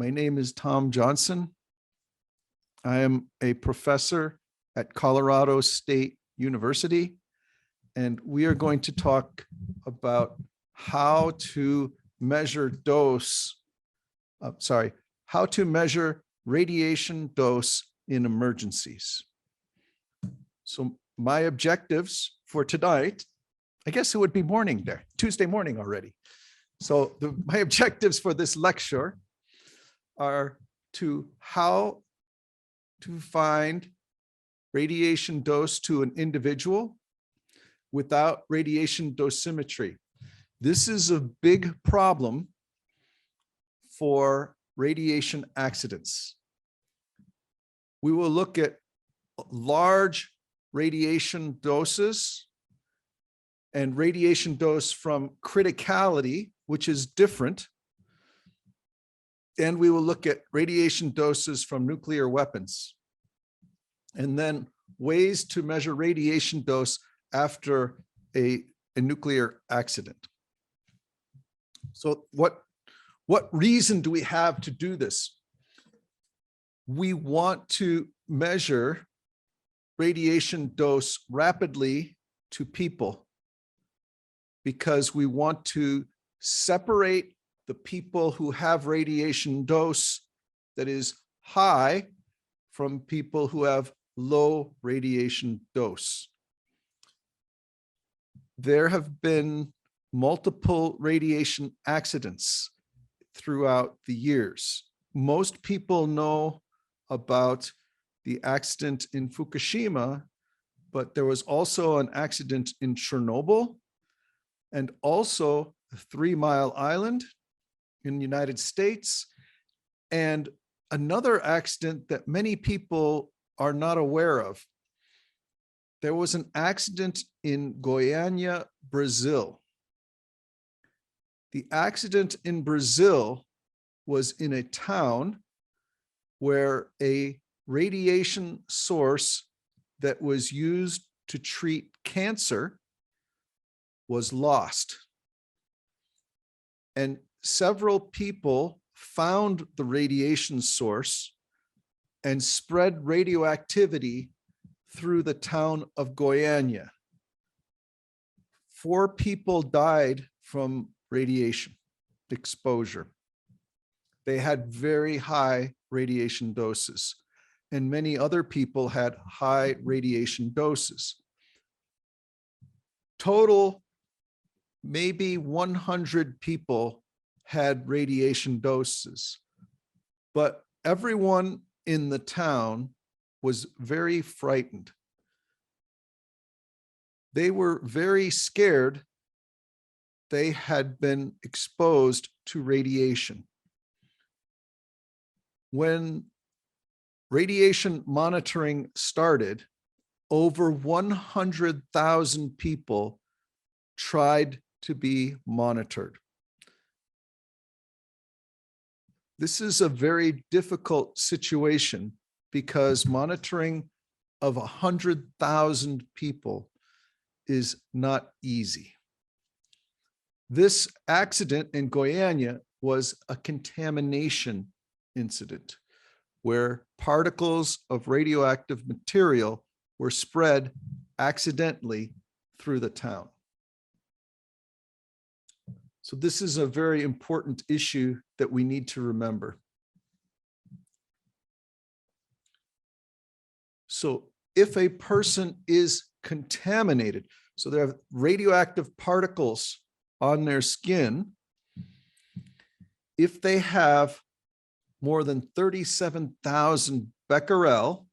My name is Tom Johnson. I am a professor at Colorado State University, and we are going to talk about how to measure how to measure radiation dose in emergencies. So my objectives for tonight, I guess it would be morning there, Tuesday morning already. So my objectives for this lecture are how to find radiation dose to an individual without radiation dosimetry. This is a big problem for radiation accidents. We will look at large radiation doses and radiation dose from criticality, which is different. And we will look at radiation doses from nuclear weapons. And then ways to measure radiation dose after a nuclear accident. So what reason do we have to do this? We want to measure radiation dose rapidly to people because we want to separate the people who have radiation dose that is high from people who have low radiation dose. There have been multiple radiation accidents throughout the years. Most people know about the accident in Fukushima, but there was also an accident in Chernobyl and also 3 Mile Island in the United States, and another accident that many people are not aware of. There was an accident in Goiânia, Brazil. The accident in Brazil was in a town where a radiation source that was used to treat cancer was lost. And several people found the radiation source and spread radioactivity through the town of Goiânia. 4 people died from radiation exposure. They had very high radiation doses, and many other people had high radiation doses. Total, maybe 100 people had radiation doses, but everyone in the town was very frightened. They were very scared. They had been exposed to radiation. When radiation monitoring started, over 100,000 people tried to be monitored. This is a very difficult situation because monitoring of 100,000 people is not easy. This accident in Goiânia was a contamination incident where particles of radioactive material were spread accidentally through the town. So this is a very important issue that we need to remember. So if a person is contaminated, so they have radioactive particles on their skin, if they have more than 37,000 becquerel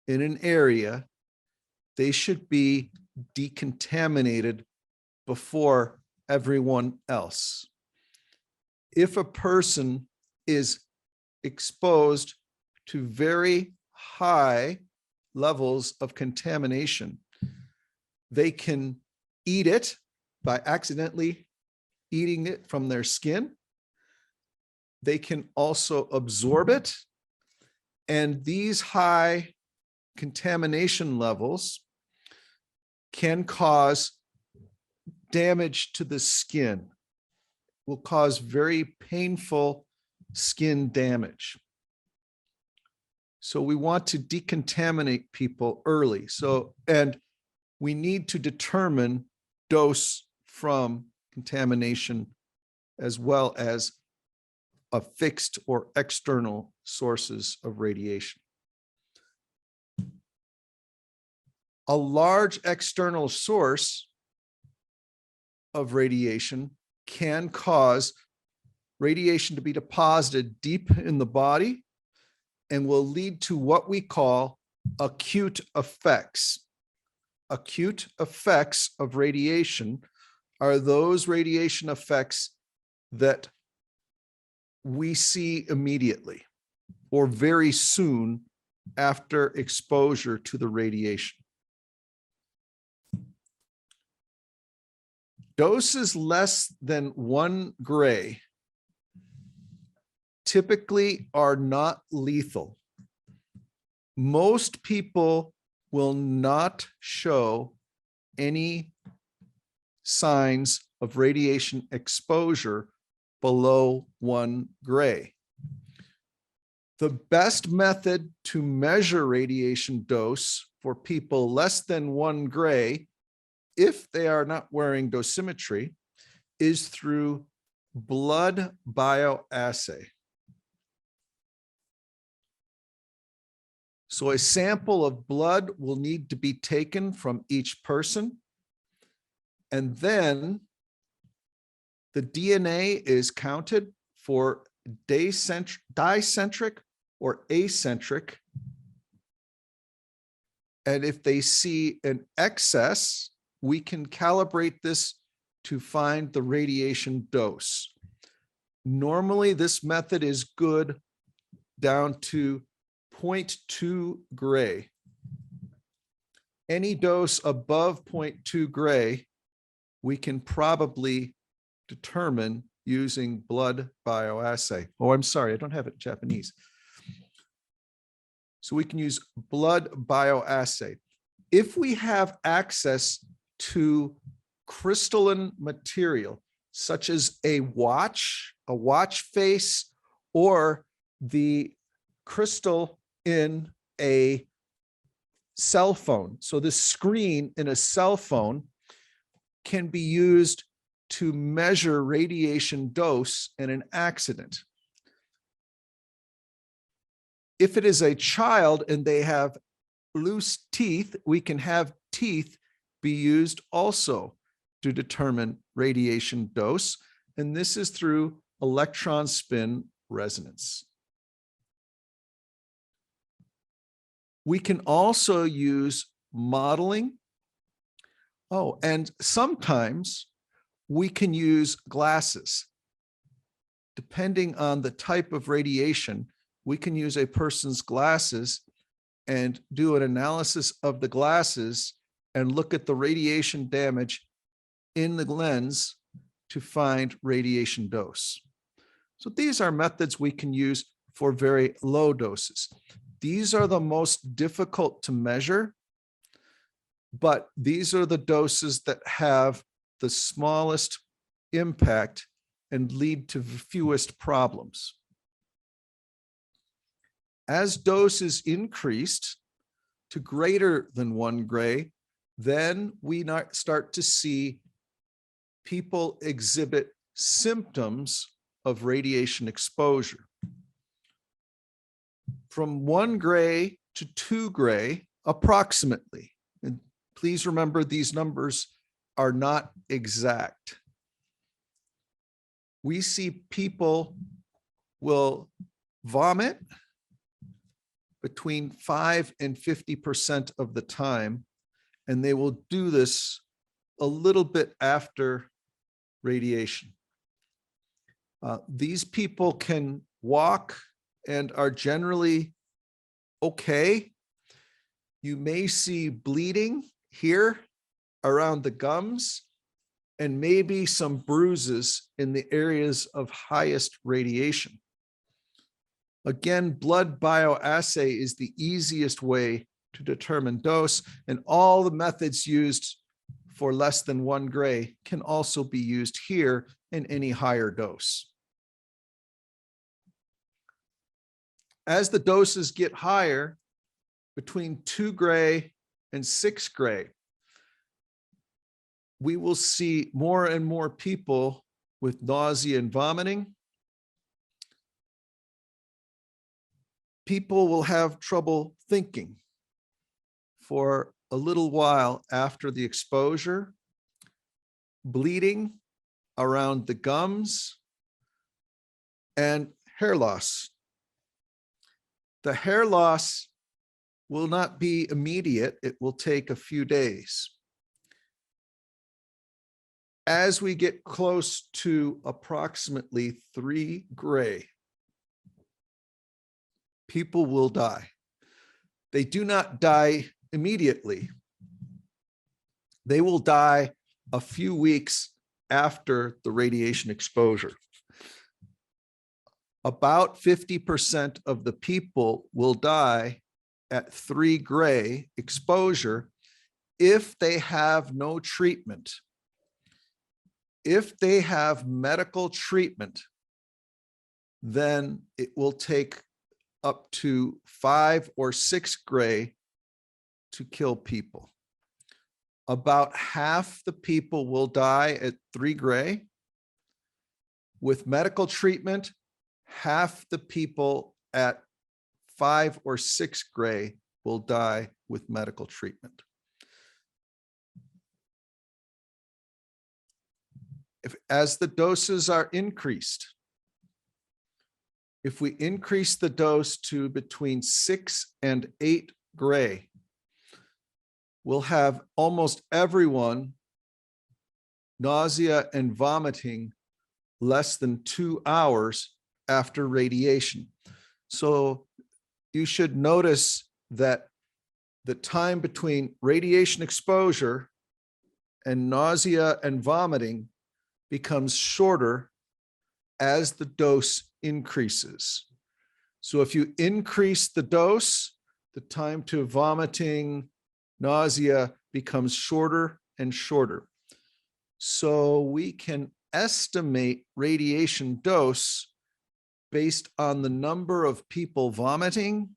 in an area, they should be decontaminated before everyone else. If a person is exposed to very high levels of contamination, they can eat it by accidentally eating it from their skin. They can also absorb it. And these high contamination levels can cause damage to the skin, will cause very painful skin damage. So we want to decontaminate people early. And we need to determine dose from contamination as well as a fixed or external sources of radiation. A large external source of radiation can cause radiation to be deposited deep in the body and will lead to what we call acute effects. Acute effects of radiation are those radiation effects that we see immediately or very soon after exposure to the radiation. Doses less than 1 gray typically are not lethal. Most people will not show any signs of radiation exposure below 1 gray. The best method to measure radiation dose for people less than 1 gray, if they are not wearing dosimetry, is through blood bioassay. So a sample of blood will need to be taken from each person, and then the DNA is counted for dicentric or acentric. And if they see an excess, we can calibrate this to find the radiation dose. Normally, this method is good down to 0.2 gray. Any dose above 0.2 gray, we can probably determine using blood bioassay. Oh, I'm sorry, I don't have it in Japanese. So we can use blood bioassay. If we have access to crystalline material, such as a watch face, or the crystal in a cell phone. So the screen in a cell phone can be used to measure radiation dose in an accident. If it is a child and they have loose teeth, we can have teeth be used also to determine radiation dose. And this is through electron spin resonance. We can also use modeling. Oh, and sometimes we can use glasses. Depending on the type of radiation, we can use a person's glasses and do an analysis of the glasses and look at the radiation damage in the lens to find radiation dose. So these are methods we can use for very low doses. These are the most difficult to measure, but these are the doses that have the smallest impact and lead to fewest problems. As dose is increased to greater than 1 gray, then we start to see people exhibit symptoms of radiation exposure. From 1 gray to 2 gray, approximately. And please remember, these numbers are not exact. We see people will vomit between 5 and 50% of the time, and they will do this a little bit after radiation. These people can walk and are generally okay. You may see bleeding here around the gums and maybe some bruises in the areas of highest radiation. Again, blood bioassay is the easiest way to determine dose, and all the methods used for less than 1 gray can also be used here in any higher dose. As the doses get higher, between 2 gray and 6 gray, we will see more and more people with nausea and vomiting. People will have trouble thinking for a little while after the exposure, bleeding around the gums, and hair loss. The hair loss will not be immediate. It will take a few days. As we get close to approximately 3 gray, people will die. They do not die immediately. They will die a few weeks after the radiation exposure. About 50% of the people will die at 3 gray exposure if they have no treatment. If they have medical treatment, then it will take up to 5 or 6 gray to kill people. About half the people will die at 3 gray. With medical treatment, half the people at 5 or 6 gray will die with medical treatment. As the doses are increased, if we increase the dose to between 6 and 8 gray, we'll have almost everyone nausea and vomiting less than 2 hours after radiation. So you should notice that the time between radiation exposure and nausea and vomiting becomes shorter as the dose increases. So if you increase the dose, the time to vomiting, nausea becomes shorter and shorter. So we can estimate radiation dose based on the number of people vomiting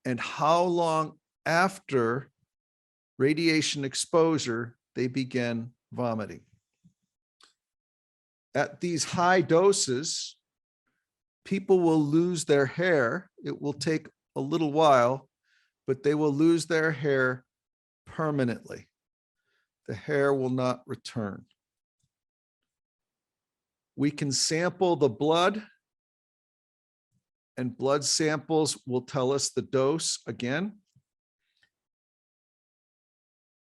and how long after radiation exposure they begin vomiting. At these high doses, people will lose their hair. It will take a little while, but they will lose their hair permanently. The hair will not return. We can sample the blood, and blood samples will tell us the dose again.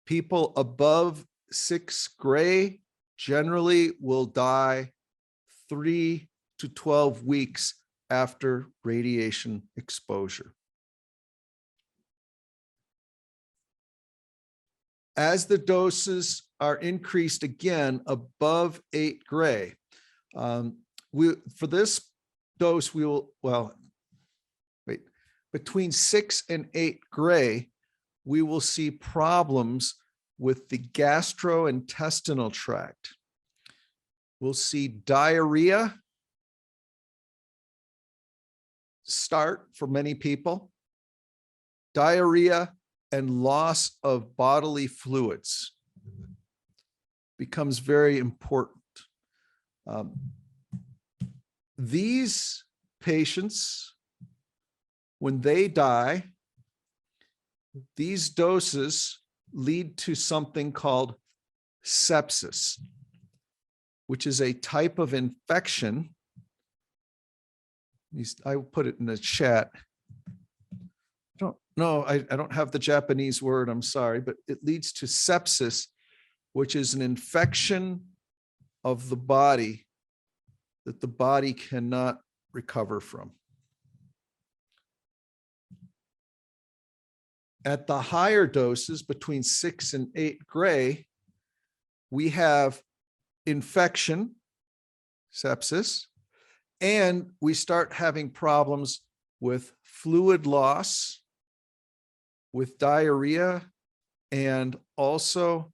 People above 6 gray generally will die 3 to 12 weeks after radiation exposure. As the doses are increased again above 8 gray, for this dose, we will, between 6 and 8 gray, we will see problems with the gastrointestinal tract. We'll see diarrhea start for many people, diarrhea and loss of bodily fluids becomes very important. These patients, when they die, these doses lead to something called sepsis, which is a type of infection. I will put it in the chat. I don't have the Japanese word, I'm sorry, but it leads to sepsis, which is an infection of the body that the body cannot recover from. At the higher doses, between 6 and 8 gray, we have infection, sepsis, and we start having problems with fluid loss, with diarrhea, and also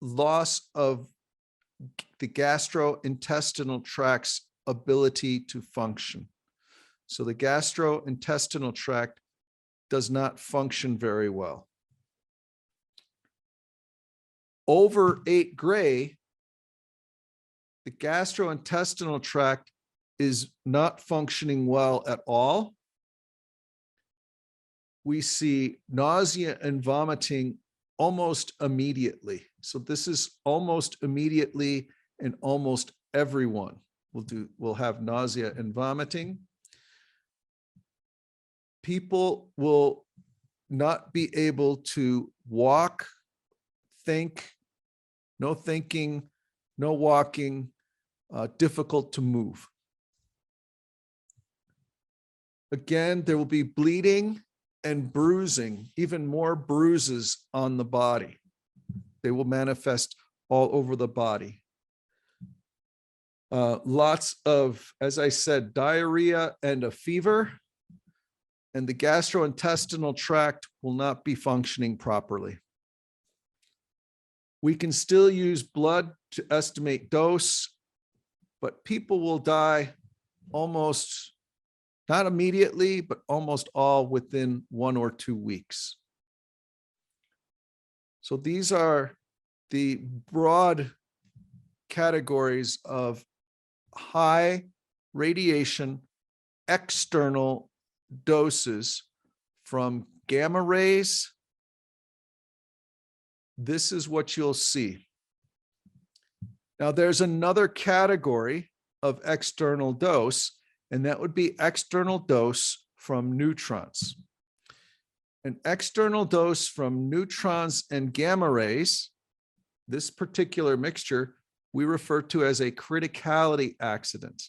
loss of the gastrointestinal tract's ability to function. So the gastrointestinal tract does not function very well. Over 8 gray, the gastrointestinal tract is not functioning well at all. We see nausea and vomiting almost immediately. So this is almost immediately, and almost everyone will have nausea and vomiting. People will not be able to walk, think, no thinking, no walking, difficult to move. Again, there will be bleeding and bruising, even more bruises on the body. They will manifest all over the body. Lots of, as I said, diarrhea and a fever, and the gastrointestinal tract will not be functioning properly. We can still use blood to estimate dose, but people will die almost, not immediately, but almost all within 1 or 2 weeks. So these are the broad categories of high radiation external doses from gamma rays. This is what you'll see. Now, there's another category of external dose, and that would be external dose from neutrons. An external dose from neutrons and gamma rays, this particular mixture, we refer to as a criticality accident.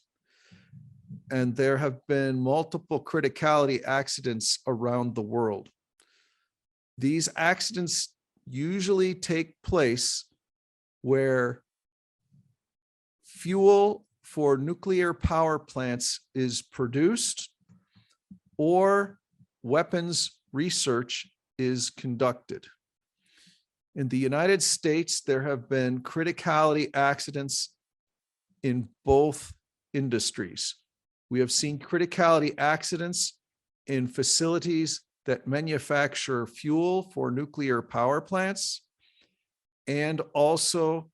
And there have been multiple criticality accidents around the world. These accidents usually take place where fuel for nuclear power plants is produced or weapons research is conducted. In the United States, there have been criticality accidents in both industries. We have seen criticality accidents in facilities that manufacture fuel for nuclear power plants, and also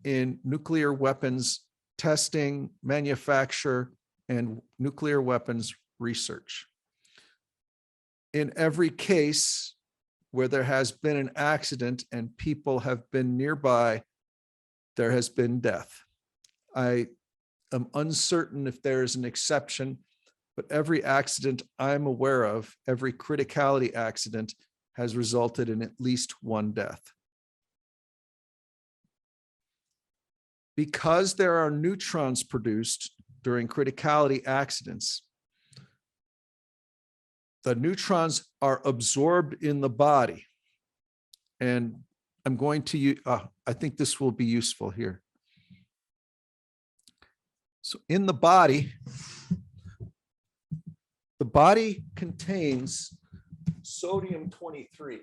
in nuclear weapons testing, manufacture, and nuclear weapons research. In every case where there has been an accident and people have been nearby, there has been death. I am uncertain if there is an exception, but every accident I'm aware of, every criticality accident has resulted in at least 1 death. Because there are neutrons produced during criticality accidents, the neutrons are absorbed in the body. And I'm going to use, I think this will be useful here. So in the body contains sodium-23.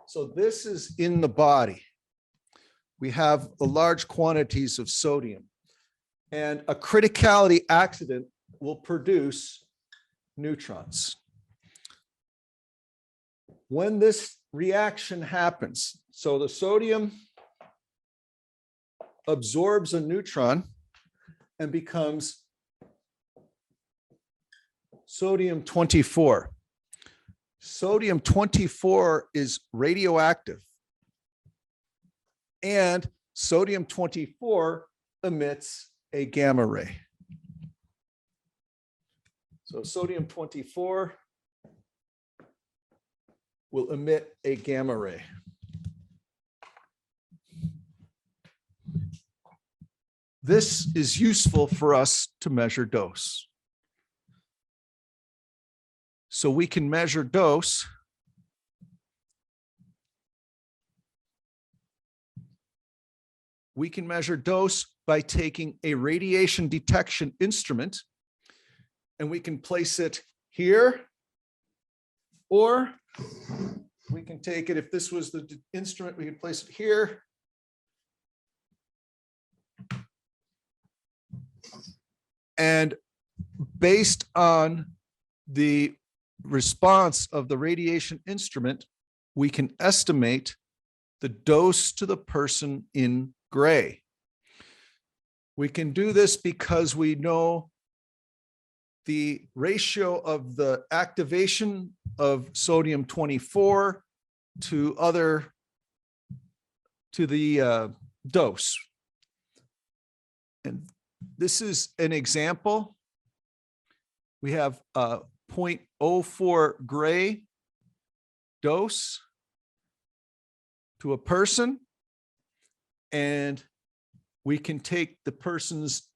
So this is in the body. We have large quantities of sodium, and a criticality accident will produce neutrons. When this reaction happens, so the sodium absorbs a neutron and becomes sodium-24. Sodium-24 is radioactive, and sodium-24 emits a gamma ray. So sodium-24 will emit a gamma ray. This is useful for us to measure dose. So we can measure dose by taking a radiation detection instrument, and we can place it here, or we can take it, if this was the instrument, we can place it here, And based on the response of the radiation instrument, we can estimate the dose to the person in gray. We can do this because we know the ratio of the activation of sodium 24 to the dose. And this is an example. We have a 0.04 gray dose to a person, and we can take the person's,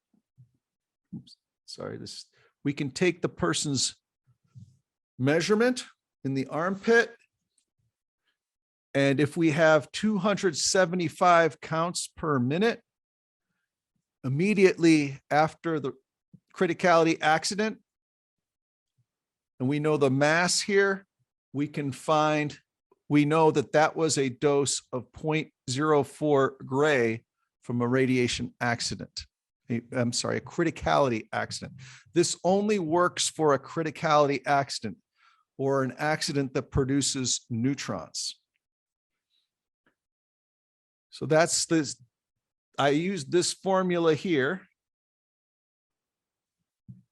we can take the person's measurement in the armpit. And if we have 275 counts per minute, immediately after the criticality accident, and we know the mass here, we know that that was a dose of 0.04 gray from a radiation accident. I'm sorry, a criticality accident. This only works for a criticality accident or an accident that produces neutrons. So that's this. I used this formula here,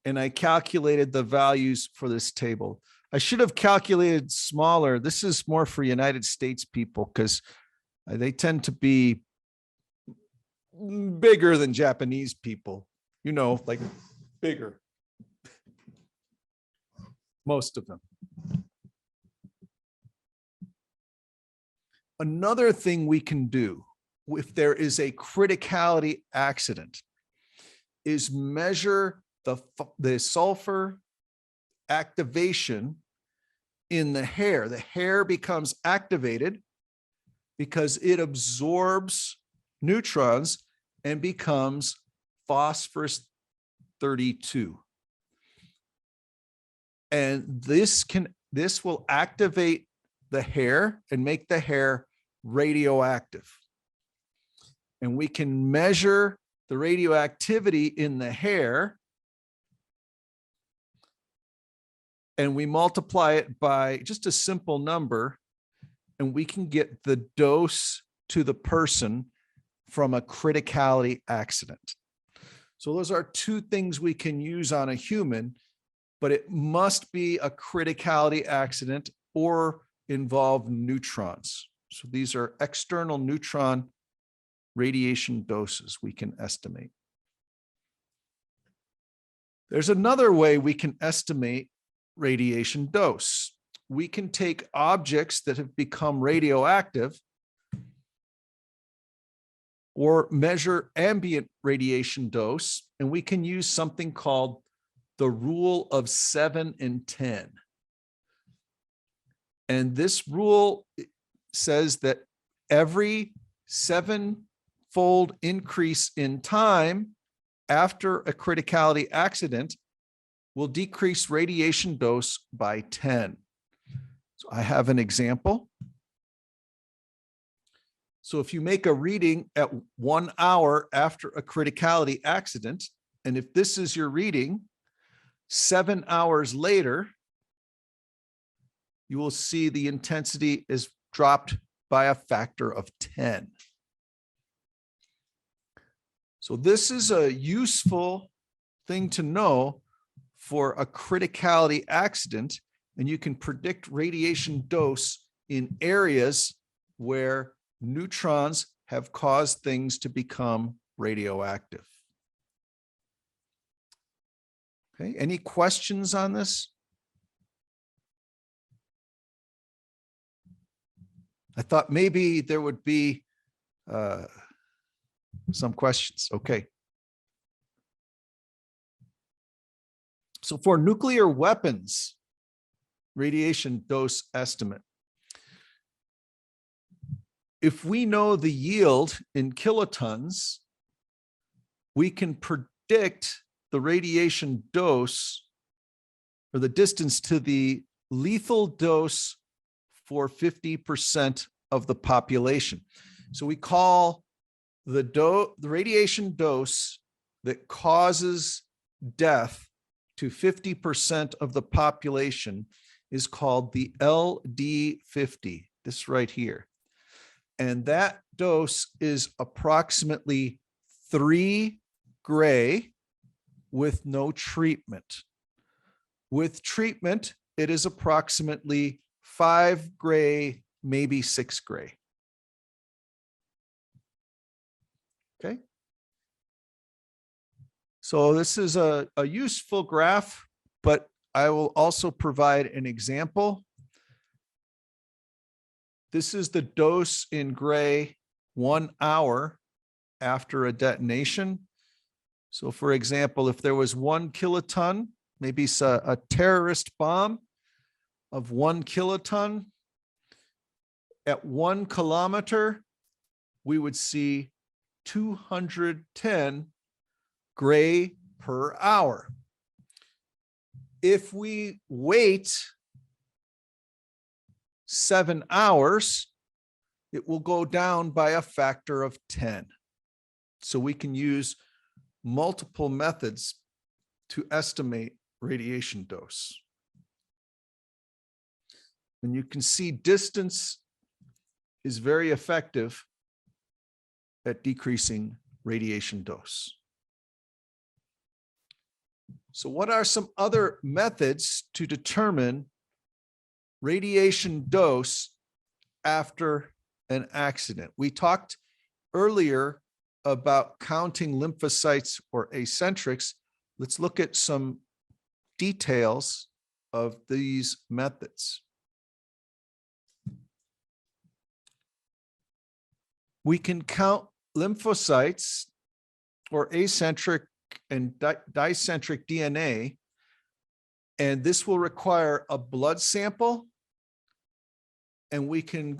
and I calculated the values for this table. I should have calculated smaller. This is more for United States people because they tend to be bigger than Japanese people, you know, like bigger. Most of them. Another thing we can do if there is a criticality accident is measure the sulfur activation in the hair. The hair becomes activated because it absorbs neutrons and becomes phosphorus 32. And this will activate the hair and make the hair radioactive. And we can measure the radioactivity in the hair, and we multiply it by just a simple number, and we can get the dose to the person from a criticality accident. So those are two things we can use on a human, but it must be a criticality accident or involve neutrons. So these are external neutron radiation doses we can estimate. There's another way we can estimate radiation dose. We can take objects that have become radioactive or measure ambient radiation dose, and we can use something called the rule of 7 and 10. And this rule says that every 7-fold increase in time after a criticality accident will decrease radiation dose by 10. So I have an example. So if you make a reading at 1 hour after a criticality accident, and if this is your reading, 7 hours later, you will see the intensity is dropped by a factor of 10. So this is a useful thing to know for a criticality accident, and you can predict radiation dose in areas where neutrons have caused things to become radioactive. Okay, any questions on this? I thought maybe there would be some questions. Okay. So for nuclear weapons, radiation dose estimate. If we know the yield in kilotons, we can predict the radiation dose or the distance to the lethal dose for 50% of the population. So we call the radiation dose that causes death to 50% of the population is called the LD50, this right here. And that dose is approximately 3 gray with no treatment. With treatment, it is approximately 5 gray, maybe 6 gray. Okay. So this is a useful graph, but I will also provide an example. This is the dose in gray 1 hour after a detonation. So for example, if there was 1 kiloton, maybe a terrorist bomb of 1 kiloton, at 1 kilometer, we would see 210 gray per hour. If we wait 7 hours, it will go down by a factor of 10. So we can use multiple methods to estimate radiation dose. And you can see distance is very effective at decreasing radiation dose. So what are some other methods to determine radiation dose after an accident? We talked earlier about counting lymphocytes or eccentrics. Let's look at some details of these methods. We can count lymphocytes or eccentric and dicentric DNA, and this will require a blood sample, and we can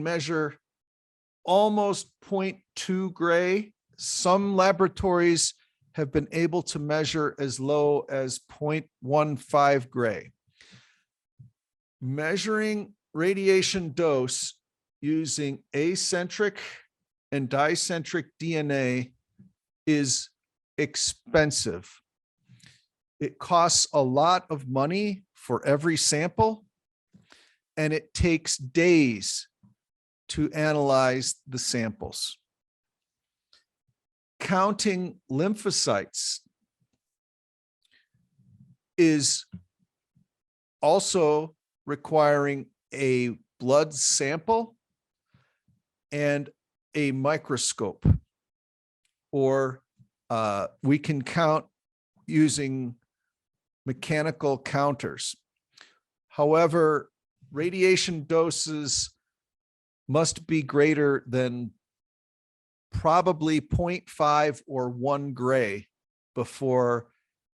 measure almost 0.2 gray. Some laboratories have been able to measure as low as 0.15 gray. Measuring radiation dose using acentric and dicentric DNA is expensive. It costs a lot of money for every sample, and it takes days to analyze the samples. Counting lymphocytes is also requiring a blood sample and a microscope, or we can count using mechanical counters. However, radiation doses must be greater than probably 0.5 or 1 gray before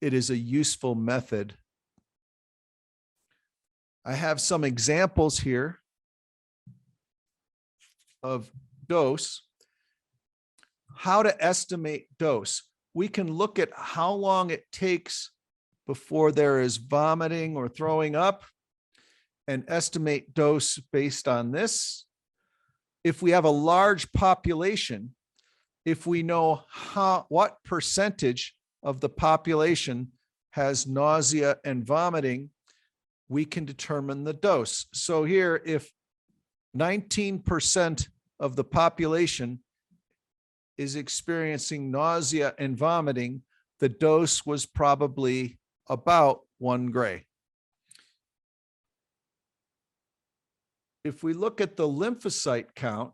it is a useful method. I have some examples here of dose. How to estimate dose. We can look at how long it takes before there is vomiting or throwing up and estimate dose based on this. If we have a large population, if we know what percentage of the population has nausea and vomiting, we can determine the dose. So here, if 19% of the population is experiencing nausea and vomiting, the dose was probably about 1 gray. If we look at the lymphocyte count,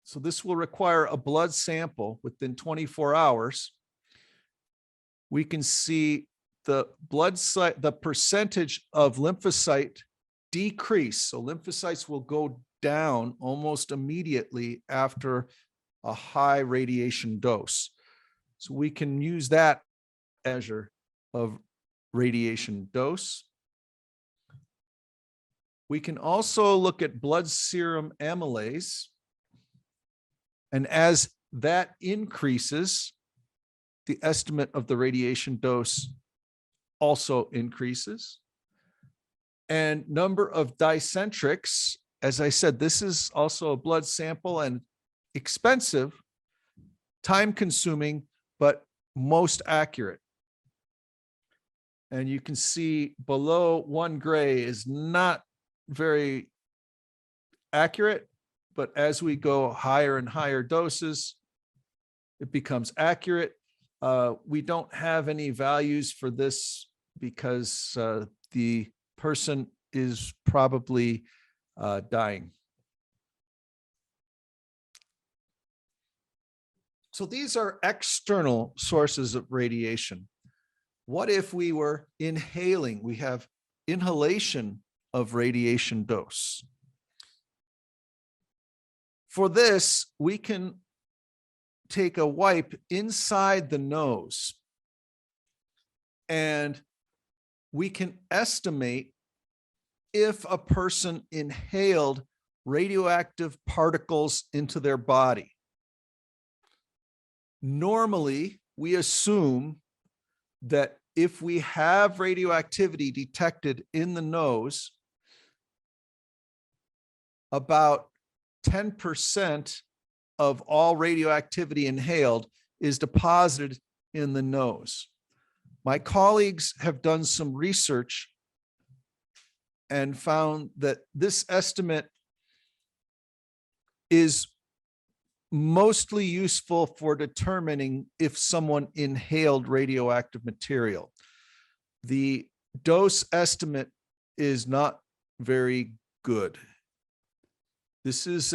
so this will require a blood sample within 24 hours. We can see the percentage of lymphocyte decrease. So lymphocytes will go down almost immediately after a high radiation dose. So we can use that measure of radiation dose. We can also look at blood serum amylase. And as that increases, the estimate of the radiation dose also increases. And number of dicentrics, as I said, this is also a blood sample and expensive, time consuming, but most accurate. And you can see below 1 gray is not very accurate, but as we go higher and higher doses, it becomes accurate. We don't have any values for this because the person is probably dying. So these are external sources of radiation. What if we were inhaling? We have inhalation of radiation dose. For this, we can take a wipe inside the nose and we can estimate if a person inhaled radioactive particles into their body. Normally, we assume that if we have radioactivity detected in the nose, about 10% of all radioactivity inhaled is deposited in the nose. My colleagues have done some research and found that this estimate is mostly useful for determining if someone inhaled radioactive material. The dose estimate is not very good. This is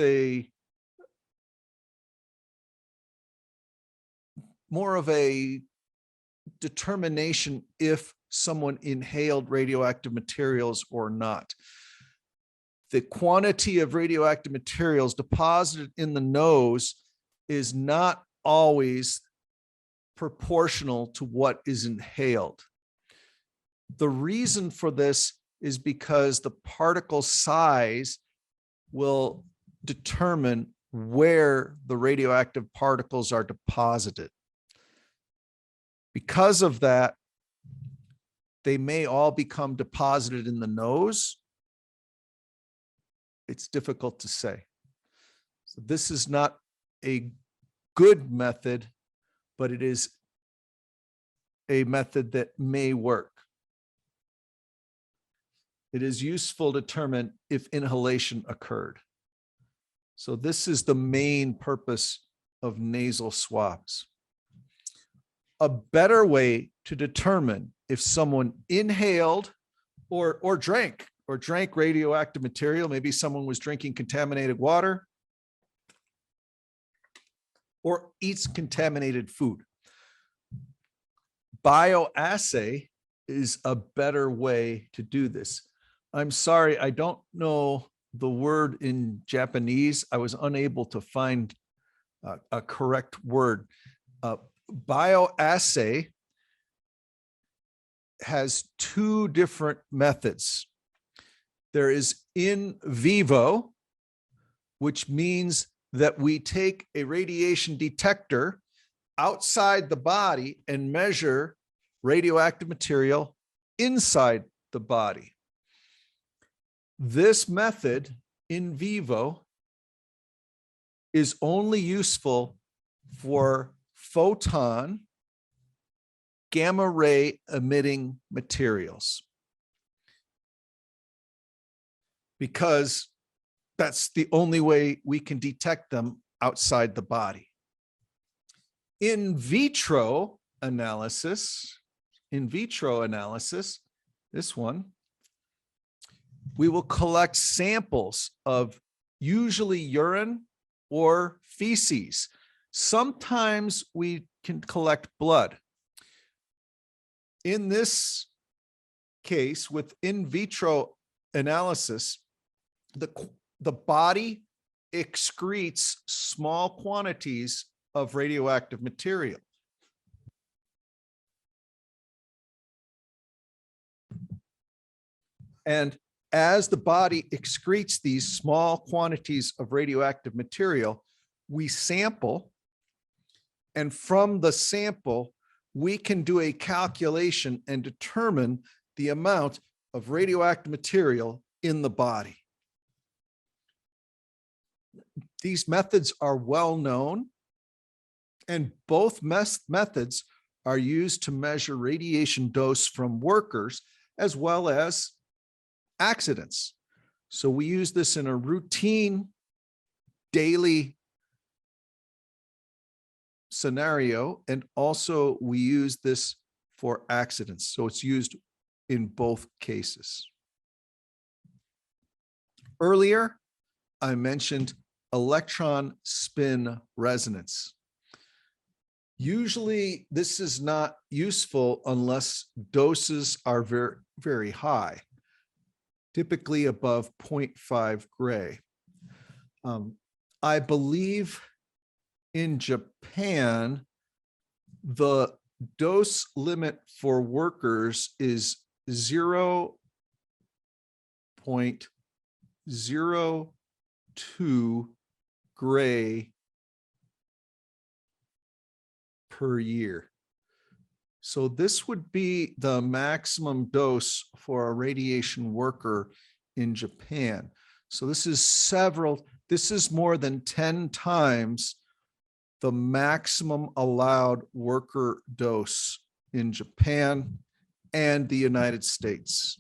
more of a determination if someone inhaled radioactive materials or not. The quantity of radioactive materials deposited in the nose is not always proportional to what is inhaled. The reason for this is because the particle size will determine where the radioactive particles are deposited. Because of that, they may all become deposited in the nose. It's difficult to say. So this is not a good method, but it is a method that may work. It is useful to determine if inhalation occurred. So this is the main purpose of nasal swabs. A better way to determine if someone inhaled or drank radioactive material, maybe someone was drinking contaminated water or eats contaminated food. Bioassay is a better way to do this. I'm sorry, I don't know the word in Japanese. I was unable to find a correct word. Bioassay has two different methods. There is in vivo, which means that we take a radiation detector outside the body and measure radioactive material inside the body. This method, in vivo, is only useful for photon gamma ray emitting materials, because that's the only way we can detect them outside the body. In vitro analysis, this one, we will collect samples of usually urine or feces. Sometimes we can collect blood. In this case, with in vitro analysis, the body excretes small quantities of radioactive material. And as the body excretes these small quantities of radioactive material, we sample, and from the sample, we can do a calculation and determine the amount of radioactive material in the body. These methods are well known, and both methods are used to measure radiation dose from workers as well as accidents. So we use this in a routine daily scenario, and also we use this for accidents. So it's used in both cases. Earlier, I mentioned electron spin resonance. Usually this is not useful unless doses are very, very high, typically above 0.5 gray. I believe in Japan, the dose limit for workers is 0.02 gray per year. So this would be the maximum dose for a radiation worker in Japan. So this is more than 10 times the maximum allowed worker dose in Japan and the United States.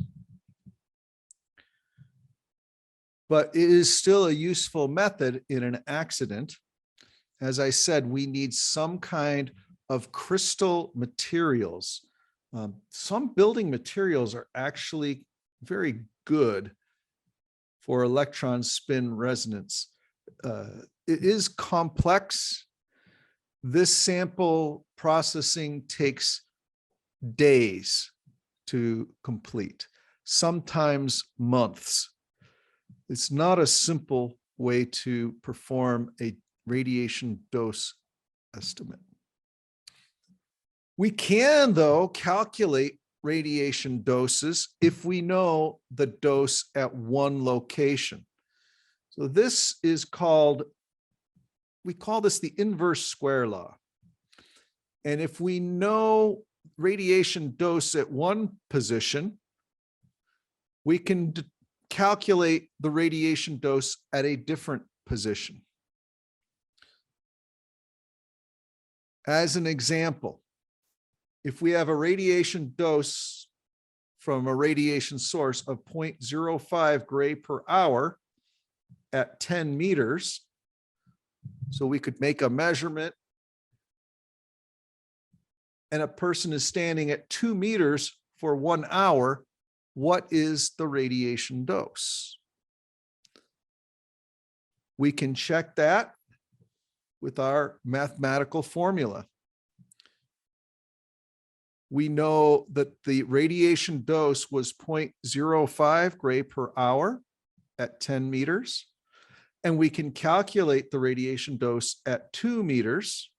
But it is still a useful method in an accident. As I said, we need some kind of crystal materials. Some building materials are actually very good for electron spin resonance. It is complex. This sample processing takes days to complete, sometimes months. It's not a simple way to perform a radiation dose estimate. We can, though, calculate radiation doses if we know the dose at one location. So this is called, we call this the inverse square law. And if we know radiation dose at one position, we can calculate the radiation dose at a different position. As an example, if we have a radiation dose from a radiation source of 0.05 gray per hour at 10 meters, so we could make a measurement, and a person is standing at 2 meters for 1 hour, what is the radiation dose? We can check that with our mathematical formula. We know that the radiation dose was 0.05 gray per hour at 10 meters, and we can calculate the radiation dose at 2 meters,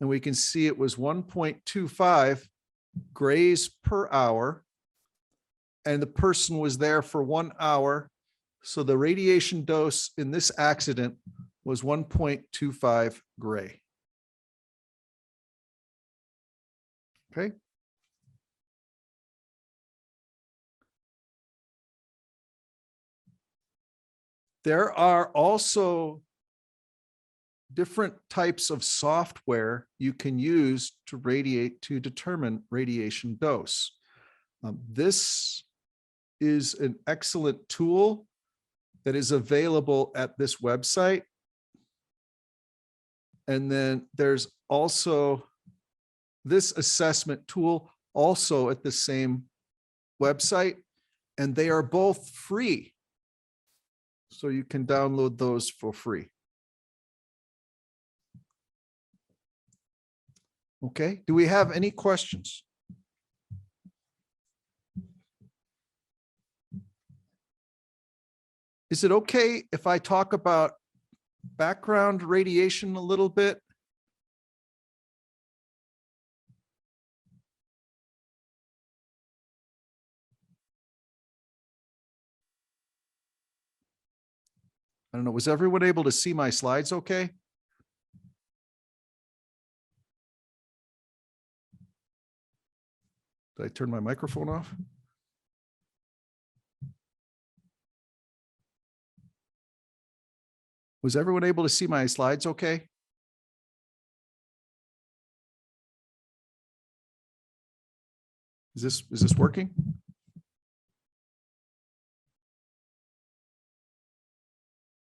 and we can see it was 1.25 grays per hour, and the person was there for 1 hour. So the radiation dose in this accident was 1.25 gray. Okay. There are also different types of software you can use to determine radiation dose. This is an excellent tool that is available at this website. And then there's also this assessment tool also at the same website, and they are both free. So you can download those for free. Okay, do we have any questions? Is it okay if I talk about background radiation a little bit? I don't know, was everyone able to see my slides okay? Did I turn my microphone off? Was everyone able to see my slides okay? Is this working?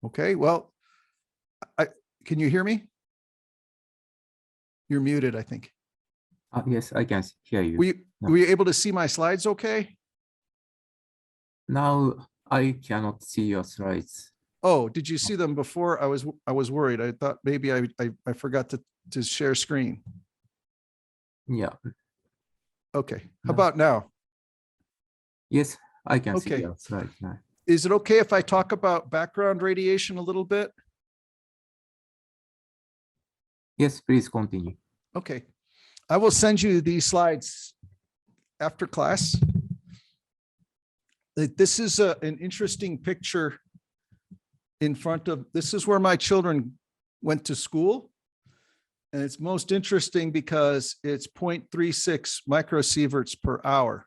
Okay, well, can you hear me? You're muted, I think. Yes, I can hear you. Were you able to see my slides okay? Now I cannot see your slides. Oh, did you see them before? I was worried. I thought maybe I forgot to share screen. Yeah. Okay, how No. about now? Yes, I can see Okay. your slides now. Is it okay if I talk about background radiation a little bit? Yes, please continue. Okay, I will send you these slides after class. This is an interesting picture in front of, this is where my children went to school. And it's most interesting because it's 0.36 microsieverts per hour.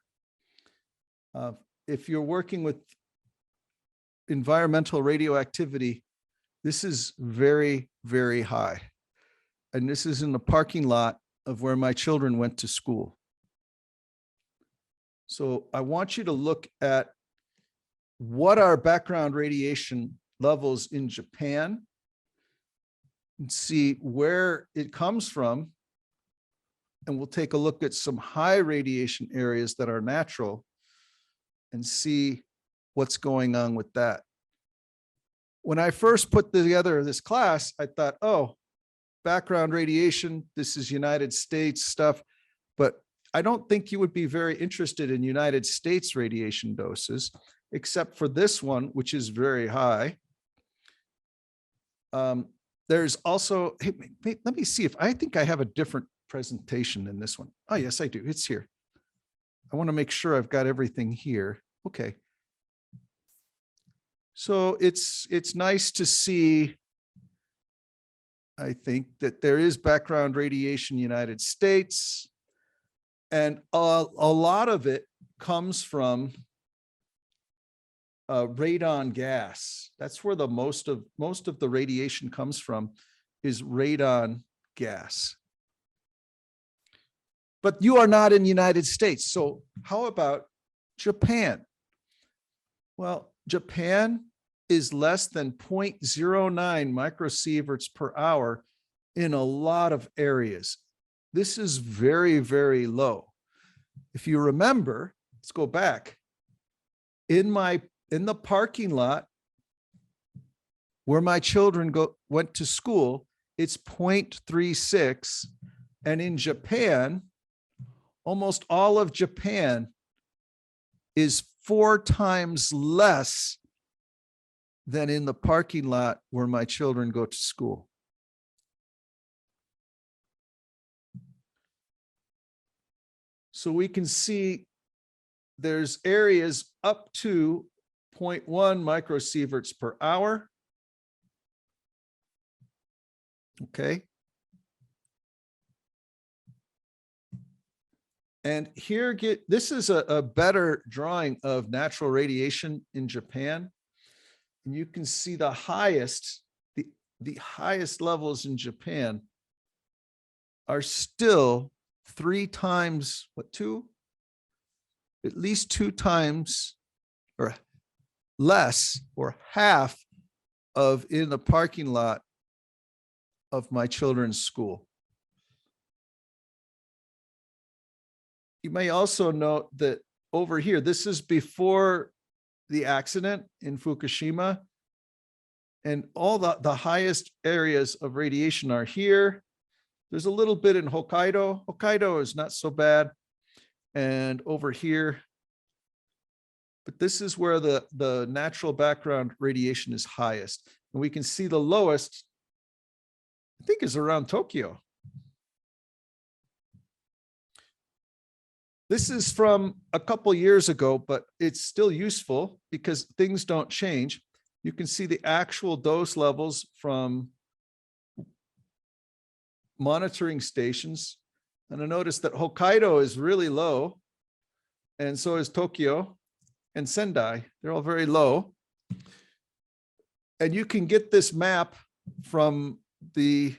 If you're working with environmental radioactivity, this is very, very high. And this is in the parking lot of where my children went to school. So I want you to look at what are background radiation levels in Japan and see where it comes from. And we'll take a look at some high radiation areas that are natural and see what's going on with that. When I first put together this class, I thought, oh, background radiation, this is United States stuff, but I don't think you would be very interested in United States radiation doses, except for this one, which is very high. There's also, hey, let me see if I think I have a different presentation than this one. Oh, yes, I do. It's here. I want to make sure I've got everything here. Okay. So it's nice to see, I think, that there is background radiation in the United States. And a lot of it comes from radon gas. That's where the most of the radiation comes from, is radon gas. But you are not in the United States. So how about Japan? Well, Japan is less than 0.09 microsieverts per hour in a lot of areas. This is very, very low. If you remember, let's go back. In the parking lot where my children went to school, it's 0.36. And in Japan, almost all of Japan is 4 times less than in the parking lot where my children go to school. So we can see there's areas up to 0.1 microsieverts per hour. Okay. And here, this is a better drawing of natural radiation in Japan. And you can see the highest, the highest levels in Japan are still 3 times, at least 2 times or less, or half of in the parking lot of my children's school. You may also note that over here, this is before the accident in Fukushima, and all the highest areas of radiation are here. There's a little bit in Hokkaido. Hokkaido is not so bad. And over here, but this is where the natural background radiation is highest. And we can see the lowest, I think, is around Tokyo. This is from a couple years ago, but it's still useful because things don't change. You can see the actual dose levels from monitoring stations. And I noticed that Hokkaido is really low, and so is Tokyo and Sendai. They're all very low. And you can get this map from the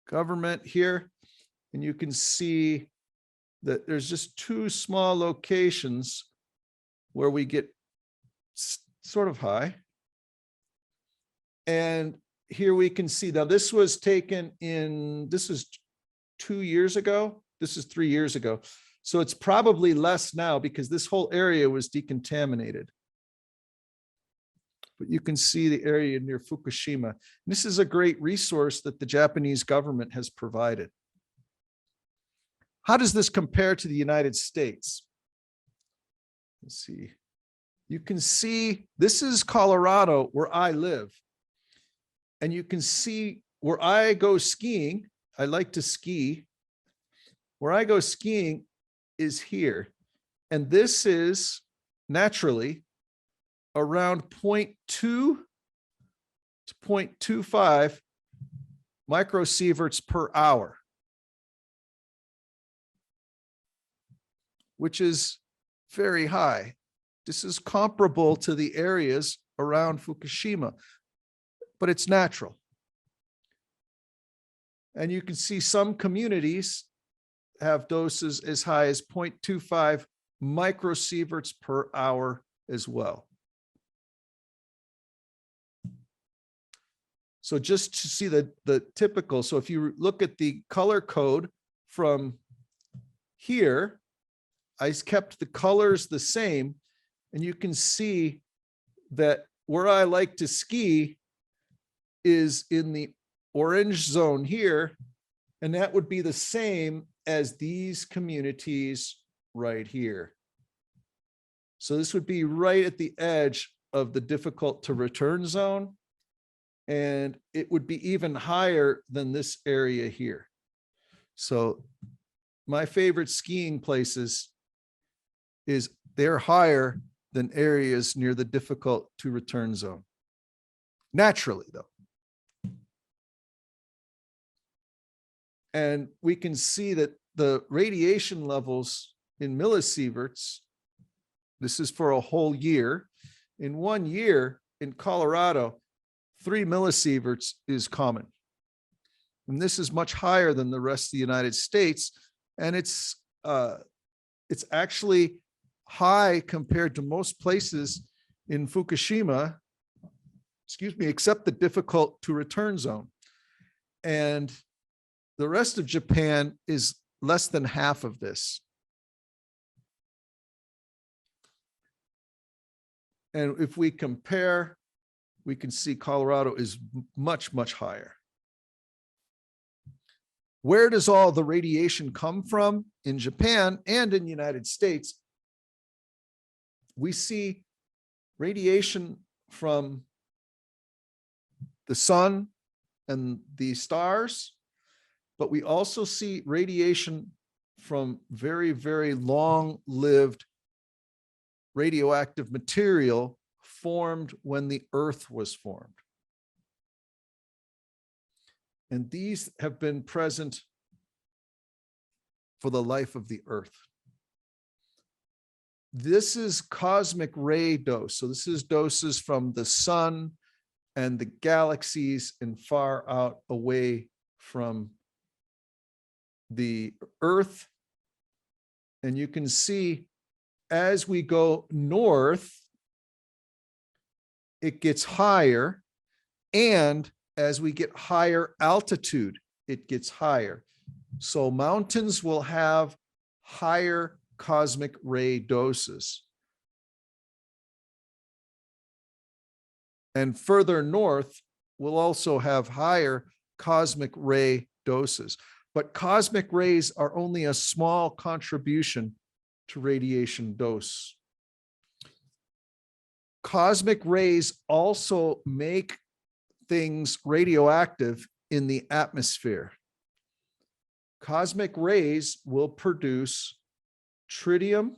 government here, and you can see that there's just two small locations where we get sort of high. And here we can see, now this was taken in, this is 2 years ago. This is 3 years ago. So it's probably less now because this whole area was decontaminated. But you can see the area near Fukushima. This is a great resource that the Japanese government has provided. How does this compare to the United States? Let's see. You can see, this is Colorado where I live. And you can see where I go skiing. I like to ski. Where I go skiing is here. And this is naturally around 0.2 to 0.25 microsieverts per hour, which is very high. This is comparable to the areas around Fukushima, but it's natural. And you can see some communities have doses as high as 0.25 microsieverts per hour as well. So just to see the typical, so if you look at the color code from here, I kept the colors the same, and you can see that where I like to ski is in the orange zone here, and that would be the same as these communities right here. So this would be right at the edge of the difficult to return zone, and it would be even higher than this area here. So my favorite skiing places is they're higher than areas near the difficult to return zone. Naturally, though. And we can see that the radiation levels in millisieverts, this is for a whole year. In 1 year in Colorado, 3 millisieverts is common. And this is much higher than the rest of the United States. And it's actually high compared to most places in Fukushima, excuse me, except the difficult to return zone. And the rest of Japan is less than half of this. And if we compare, we can see Colorado is much, much higher. Where does all the radiation come from in Japan and in the United States? We see radiation from the sun and the stars, but we also see radiation from very, very long-lived radioactive material formed when the Earth was formed. And these have been present for the life of the Earth. This is cosmic ray dose. So this is doses from the sun and the galaxies and far out away from the Earth. And you can see as we go north, it gets higher, and as we get higher altitude, it gets higher. So mountains will have higher cosmic ray doses. And further north will also have higher cosmic ray doses. But cosmic rays are only a small contribution to radiation dose. Cosmic rays also make things radioactive in the atmosphere. Cosmic rays will produce tritium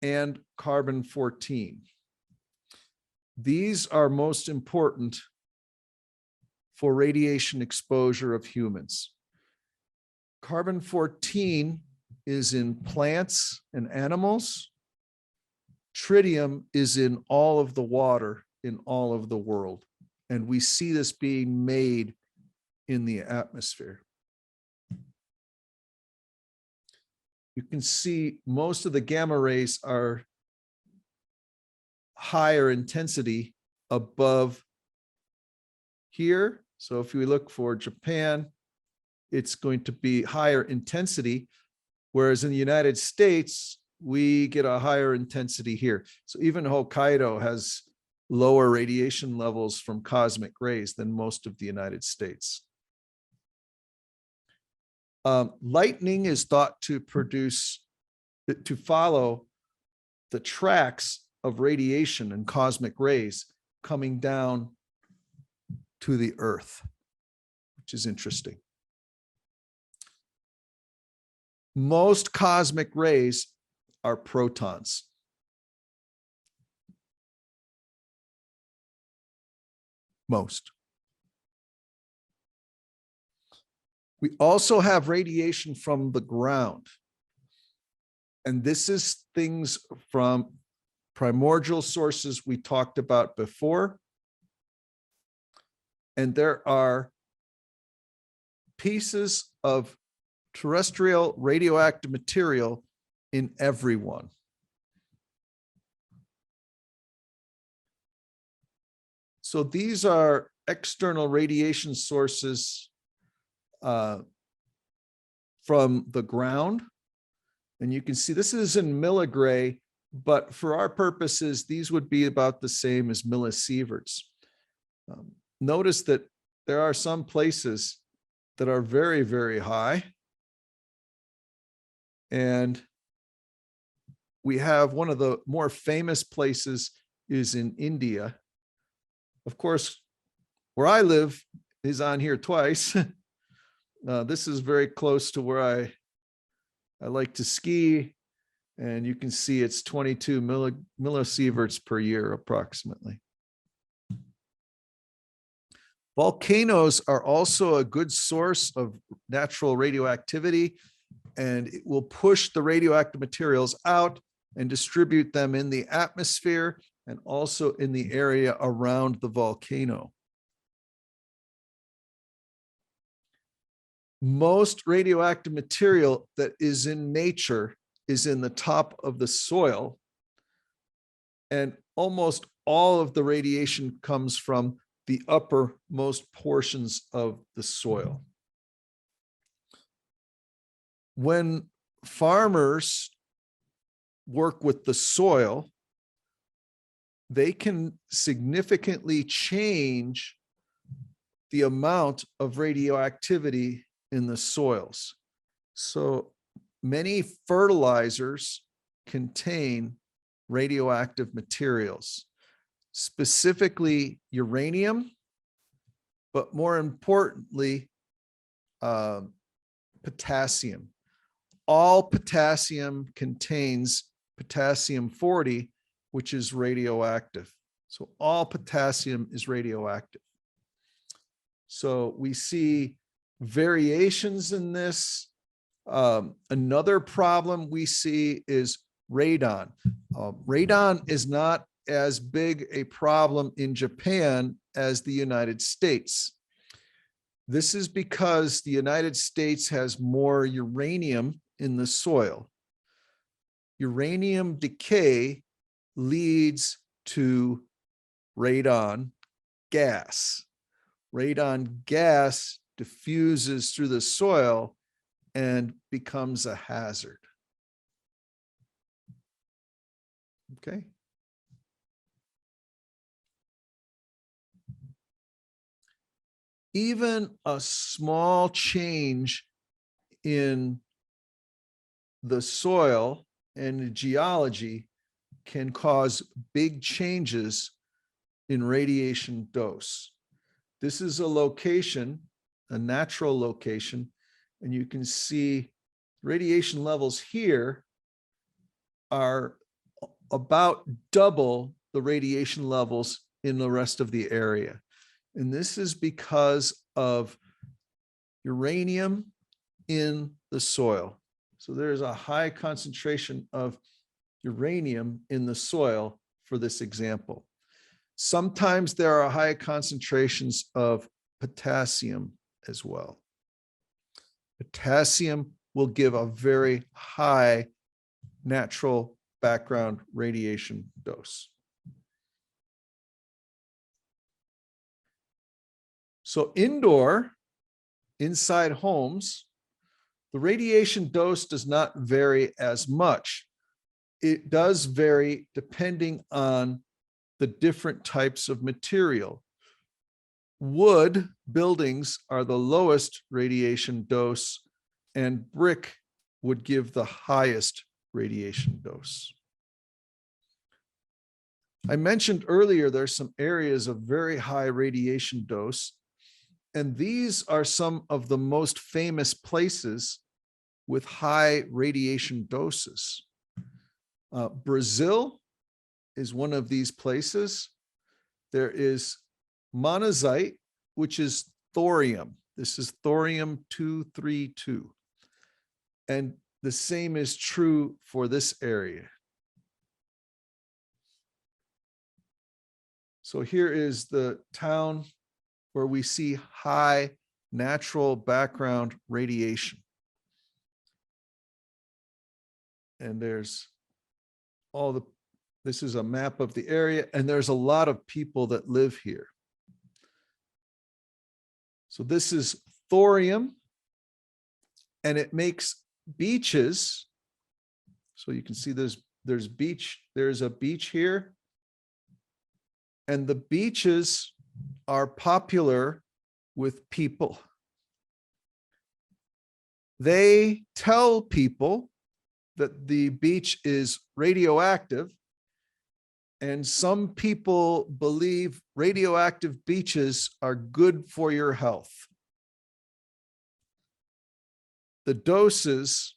and carbon-14. These are most important for radiation exposure of humans. Carbon-14 is in plants and animals. Tritium is in all of the water in all of the world. And we see this being made in the atmosphere. you can see most of the gamma rays are higher intensity above here. So if we look for Japan, it's going to be higher intensity, whereas in the United States, we get a higher intensity here. So even Hokkaido has lower radiation levels from cosmic rays than most of the United States. Lightning is thought to follow the tracks of radiation and cosmic rays coming down to the Earth, which is interesting. Most cosmic rays are protons. Most. We also have radiation from the ground. And this is things from primordial sources we talked about before. And there are pieces of terrestrial radioactive material in everyone. So these are external radiation sources from the ground. And you can see this is in milligray, but for our purposes, these would be about the same as millisieverts. Notice that there are some places that are very, very high. And we have one of the more famous places is in India. Of course, where I live is on here twice. This is very close to where I like to ski, and you can see it's 22 millisieverts per year approximately. Volcanoes are also a good source of natural radioactivity, and it will push the radioactive materials out and distribute them in the atmosphere and also in the area around the volcano. Most radioactive material that is in nature is in the top of the soil, and almost all of the radiation comes from the uppermost portions of the soil. When farmers work with the soil, they can significantly change the amount of radioactivity in the soils. So many fertilizers contain radioactive materials, specifically uranium, but more importantly, potassium. All potassium contains potassium-40, which is radioactive. So all potassium is radioactive. So we see variations in this. Another problem we see is radon. Radon is not as big a problem in Japan as the United States. This is because the United States has more uranium in the soil. Uranium decay leads to radon gas. Radon gas diffuses through the soil and becomes a hazard. Okay. Even a small change in the soil and the geology can cause big changes in radiation dose. This is a location, a natural location, and you can see radiation levels here are about double the radiation levels in the rest of the area. And this is because of uranium in the soil. So there's a high concentration of uranium in the soil for this example. Sometimes there are high concentrations of potassium as well. Potassium will give a very high natural background radiation dose. So inside homes, the radiation dose does not vary as much. It does vary depending on the different types of material. Wood buildings are the lowest radiation dose, and brick would give the highest radiation dose. I mentioned earlier there's some areas of very high radiation dose, and these are some of the most famous places with high radiation doses. Brazil is one of these places. There is monazite, which is thorium. This is thorium-232. And the same is true for this area. So here is the town where we see high natural background radiation. And there's this is a map of the area, and there's a lot of people that live here. So this is thorium, and it makes beaches. So you can see there's a beach here. And the beaches are popular with people. They tell people that the beach is radioactive, and some people believe radioactive beaches are good for your health. The doses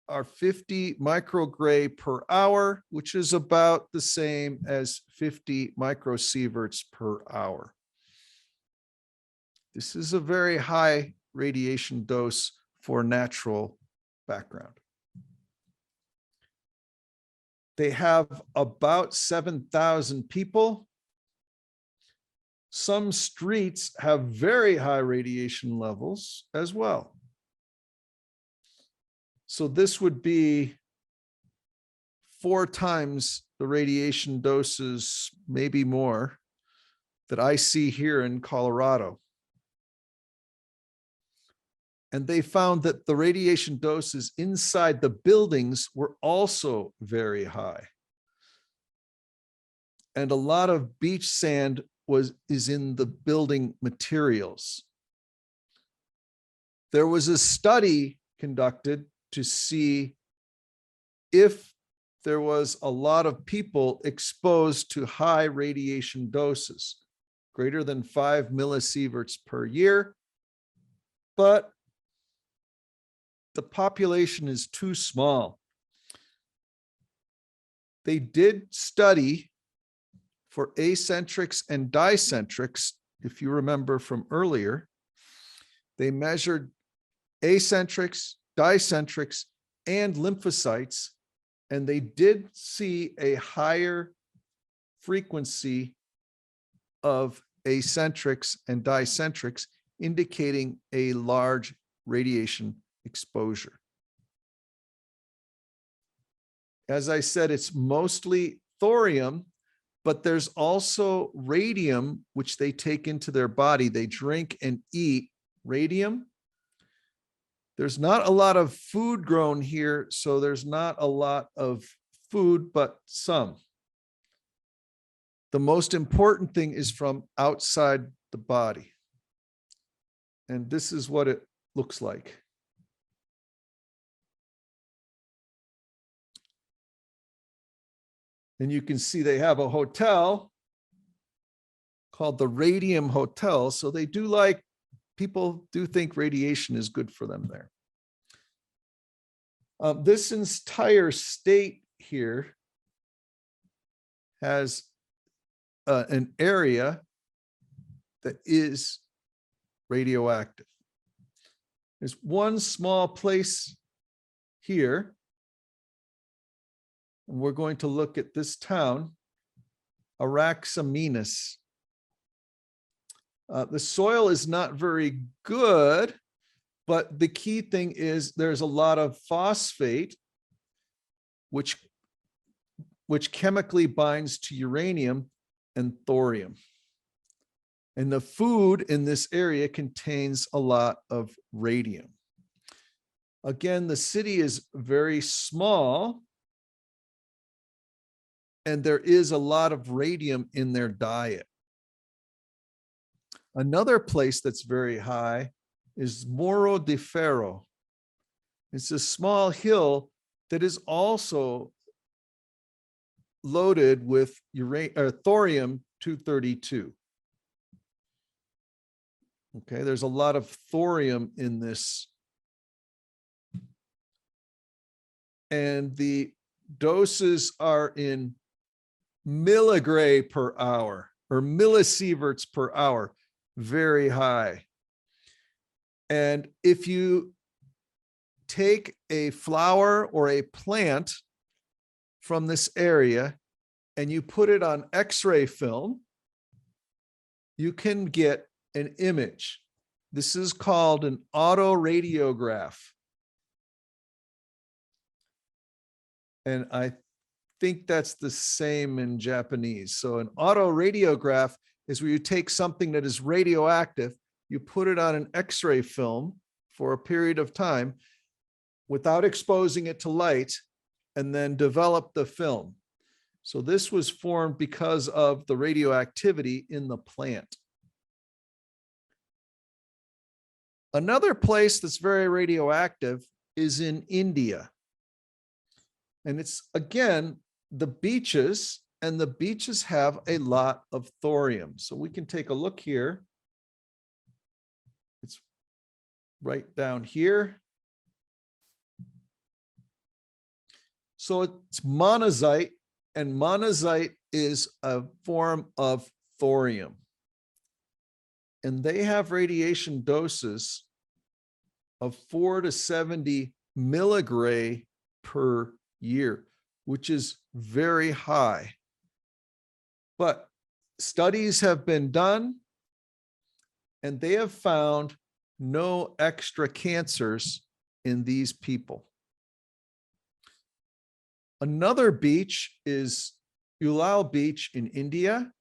are 50 microgray per hour, which is about the same as 50 microsieverts per hour. This is a very high radiation dose for natural background. They have about 7,000 people. Some streets have very high radiation levels as well. So this would be 4 times the radiation doses, maybe more, that I see here in Colorado. And they found that the radiation doses inside the buildings were also very high. And a lot of beach sand is in the building materials. There was a study conducted to see if there was a lot of people exposed to high radiation doses, greater than 5 millisieverts per year, but the population is too small. They did study for acentrics and dicentrics, if you remember from earlier. They measured acentrics, dicentrics, and lymphocytes, and they did see a higher frequency of acentrics and dicentrics, indicating a large radiation exposure. As I said, it's mostly thorium, but there's also radium, which they take into their body. They drink and eat radium. There's not a lot of food grown here, so there's not a lot of food, but some. The most important thing is from outside the body. And this is what it looks like. And you can see they have a hotel called the Radium Hotel. So they do people do think radiation is good for them there. This entire state here has an area that is radioactive. There's one small place here. And we're going to look at this town, But the key thing is there's a lot of phosphate, which chemically binds to uranium and thorium. And the food in this area contains a lot of radium. Again, the city is very small, and there is a lot of radium in their diet. Another place that's very high is Morro de Ferro. It's a small hill that is also loaded with thorium-232. Okay, there's a lot of thorium in this. And the doses are in milligray per hour or millisieverts per hour, very high. And if you take a flower or a plant from this area and you put it on X-ray film, you can get an image. This is called an autoradiograph. And I think that's the same in Japanese. So an autoradiograph is where you take something that is radioactive, you put it on an X-ray film for a period of time without exposing it to light, and then develop the film. So this was formed because of the radioactivity in the plant. Another place that's very radioactive is in India. And it's, again, the beaches, and the beaches have a lot of thorium. So we can take a look here. It's right down here. So it's monazite, and monazite is a form of thorium. And they have radiation doses of 4 to 70 milligray per year, which is very high. But studies have been done, and they have found no extra cancers in these people. Another beach is Ulal Beach in India.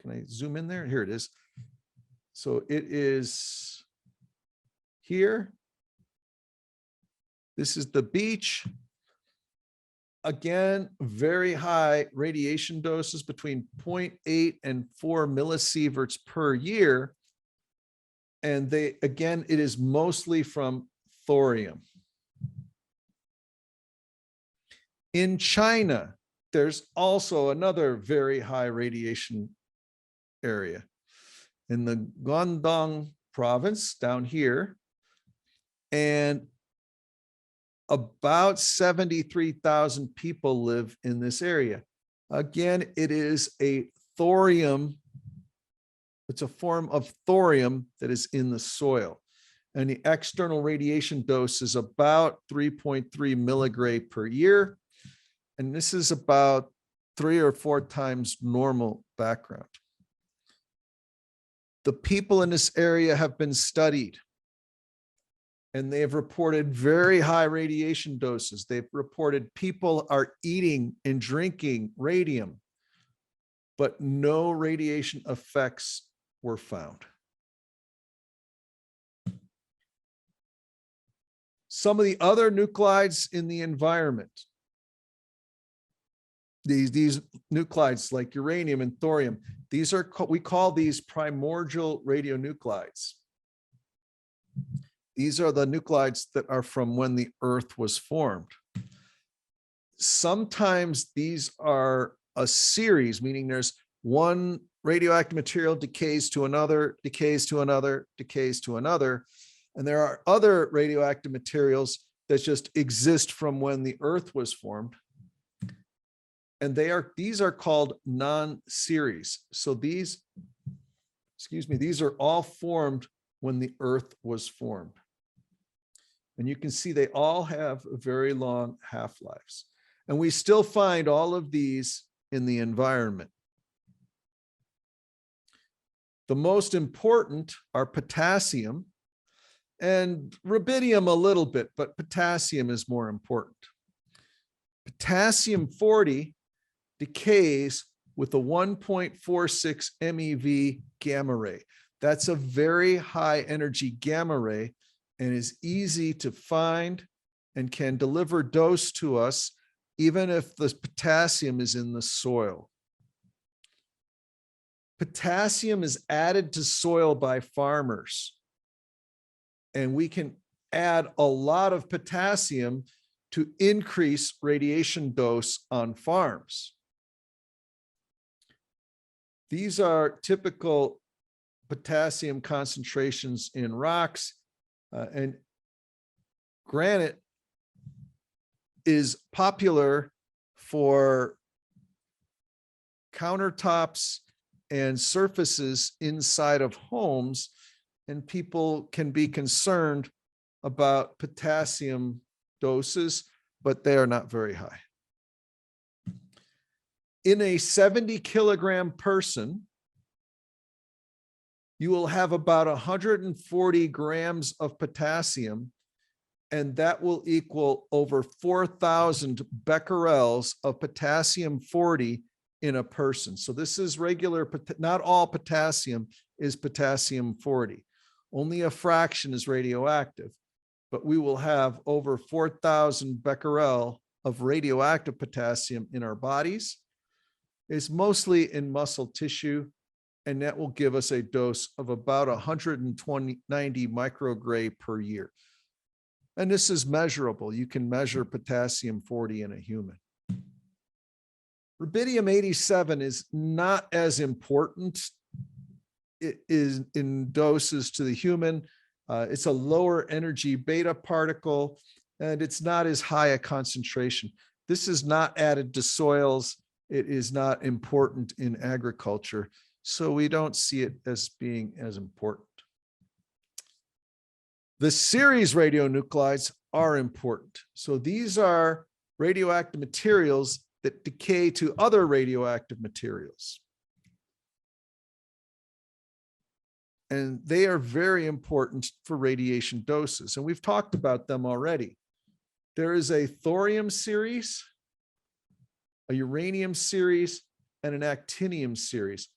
Can I zoom in there? Here it is. So it is here. This is the beach. Again, very high radiation doses between 0.8 and 4 millisieverts per year. And again, it is mostly from thorium. In China, there's also another very high radiation area. In the Guangdong province down here, and about 73,000 people live in this area. Again, it is a thorium. It's a form of thorium that is in the soil. And the external radiation dose is about 3.3 milligray per year. And this is about 3 or 4 times normal background. The people in this area have been studied, and they have reported very high radiation doses. They've reported people are eating and drinking radium, but no radiation effects were found. Some of the other nuclides in the environment, these nuclides like uranium and thorium, these are, we call these primordial radionuclides. These are the nuclides that are from when the Earth was formed. Sometimes these are a series, meaning there's one radioactive material decays to another, decays to another, decays to another. And there are other radioactive materials that just exist from when the Earth was formed. And these are called non-series. So these are all formed when the Earth was formed. And you can see they all have very long half-lives. And we still find all of these in the environment. The most important are potassium and rubidium a little bit, but potassium is more important. Potassium 40 decays with a 1.46 MeV gamma ray. That's a very high energy gamma ray and is easy to find and can deliver dose to us even if the potassium is in the soil. Potassium is added to soil by farmers, and we can add a lot of potassium to increase radiation dose on farms. These are typical potassium concentrations in rocks, and granite is popular for countertops and surfaces inside of homes, and people can be concerned about potassium doses, but they are not very high. In a 70 kilogram person, you will have about 140 grams of potassium, and that will equal over 4,000 becquerels of potassium 40 in a person. So this is regular, not all potassium is potassium 40. Only a fraction is radioactive, but we will have over 4,000 becquerel of radioactive potassium in our bodies. It's mostly in muscle tissue, and that will give us a dose of about 190 microgray per year. And this is measurable. You can measure potassium 40 in a human. Rubidium 87 is not as important. It is in doses to the human. It's a lower energy beta particle, and it's not as high a concentration. This is not added to soils. It is not important in agriculture, so we don't see it as being as important. The series radionuclides are important. So these are radioactive materials that decay to other radioactive materials. And they are very important for radiation doses. And we've talked about them already. There is a thorium series, a uranium series, and an actinium series.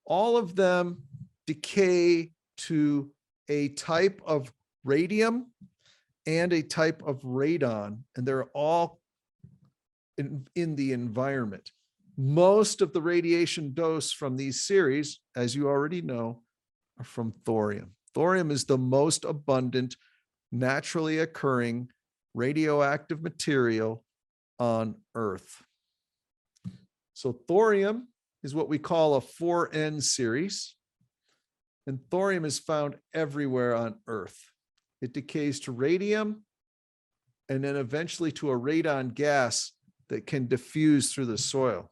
All of them decay to a type of radium and a type of radon, and they're all in the environment. Most of the radiation dose from these series, as you already know, are from thorium. Thorium is the most abundant, naturally occurring radioactive material on Earth. So thorium is what we call a 4N series, and thorium is found everywhere on Earth. It decays to radium and then eventually to a radon gas that can diffuse through the soil.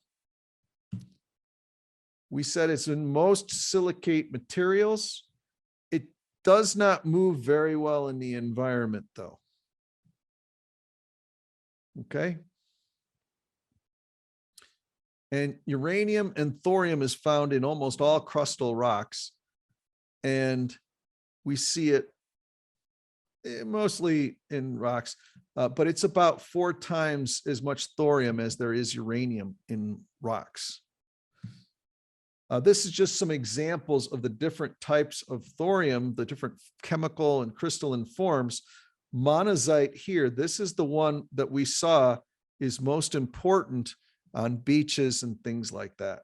We said it's in most silicate materials. It does not move very well in the environment, though. Okay. And uranium and thorium is found in almost all crustal rocks. And we see it mostly in rocks, but it's about 4 times as much thorium as there is uranium in rocks. This is just some examples of the different types of thorium, the different chemical and crystalline forms. Monazite here, this is the one that we saw is most important on beaches and things like that.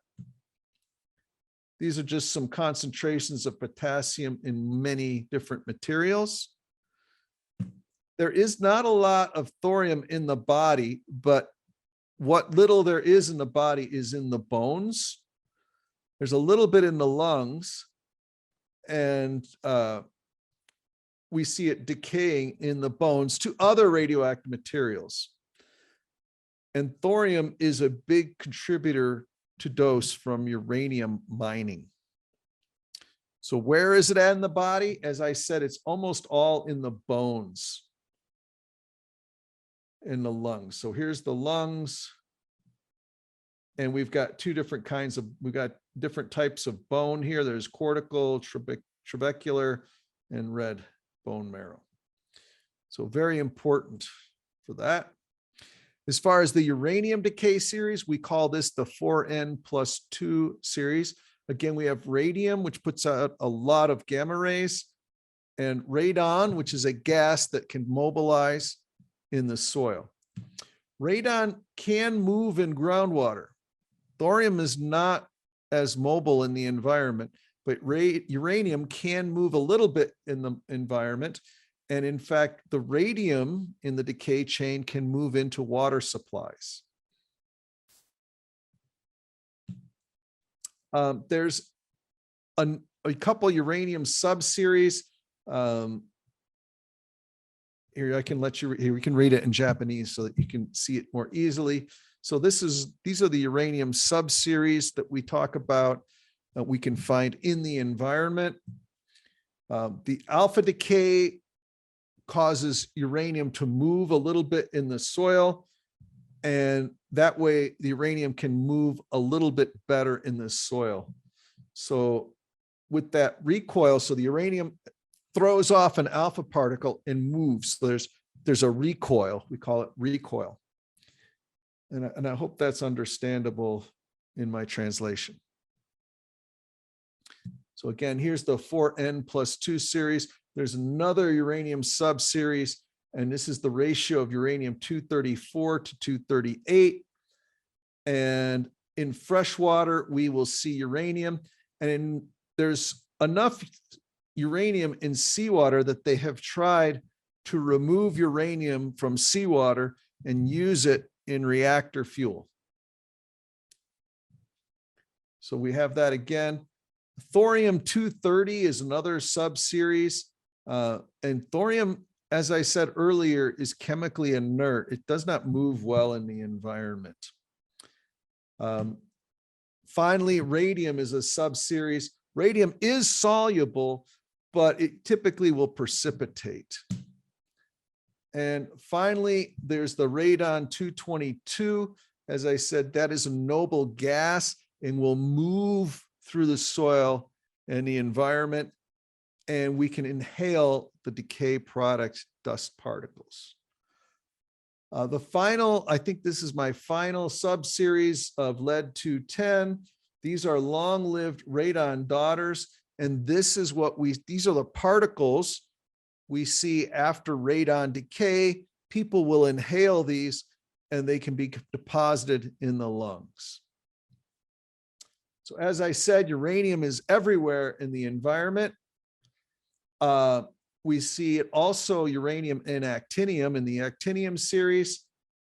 These are just some concentrations of potassium in many different materials. There is not a lot of thorium in the body, but what little there is in the body is in the bones. There's a little bit in the lungs, and we see it decaying in the bones to other radioactive materials. And thorium is a big contributor to dose from uranium mining. So where is it at in the body? As I said, it's almost all in the bones, in the lungs. So here's the lungs. And we've got we've got different types of bone here. There's cortical, trabecular, and red. bone marrow. So very important for that. As far as the uranium decay series, we call this the 4n+2 series. Again, we have radium, which puts out a lot of gamma rays, and radon, which is a gas that can mobilize in the soil. Radon can move in groundwater. Thorium is not as mobile in the environment, but uranium can move a little bit in the environment. And in fact, the radium in the decay chain can move into water supplies. There's a couple uranium subseries. Here, I can let you, here we can read it in Japanese so that you can see it more easily. So these are the uranium subseries that we talk about that we can find in the environment. The alpha decay causes uranium to move a little bit in the soil, and that way the uranium can move a little bit better in the soil. So with that recoil, so the uranium throws off an alpha particle and moves. So there's a recoil, we call it recoil. And I hope that's understandable in my translation. So again, here's the 4n+2 series. There's another uranium subseries, and this is the ratio of uranium-234 to 238. And in fresh water, we will see uranium, and there's enough uranium in seawater that they have tried to remove uranium from seawater and use it in reactor fuel. So we have that again. Thorium-230 is another subseries. And thorium, as I said earlier, is chemically inert. It does not move well in the environment. Finally, radium is a subseries. Radium is soluble, but it typically will precipitate. And finally, there's the radon-222. As I said, that is a noble gas and will move through the soil and the environment, and we can inhale the decay product dust particles. The final, I think this is my final subseries of lead-210. These are long-lived radon daughters, and this is what these are the particles we see after radon decay. People will inhale these and they can be deposited in the lungs. So as I said, uranium is everywhere in the environment. We see it also uranium and actinium in the actinium series.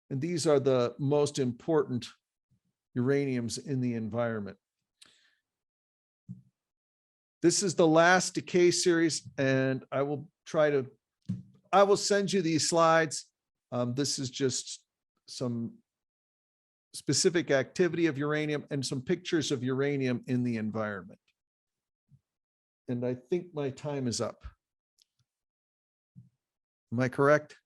And these are the most important uraniums in the environment. This is the last decay series, and I will send you these slides. This is just some specific activity of uranium and some pictures of uranium in the environment. And I think my time is up. Am I correct?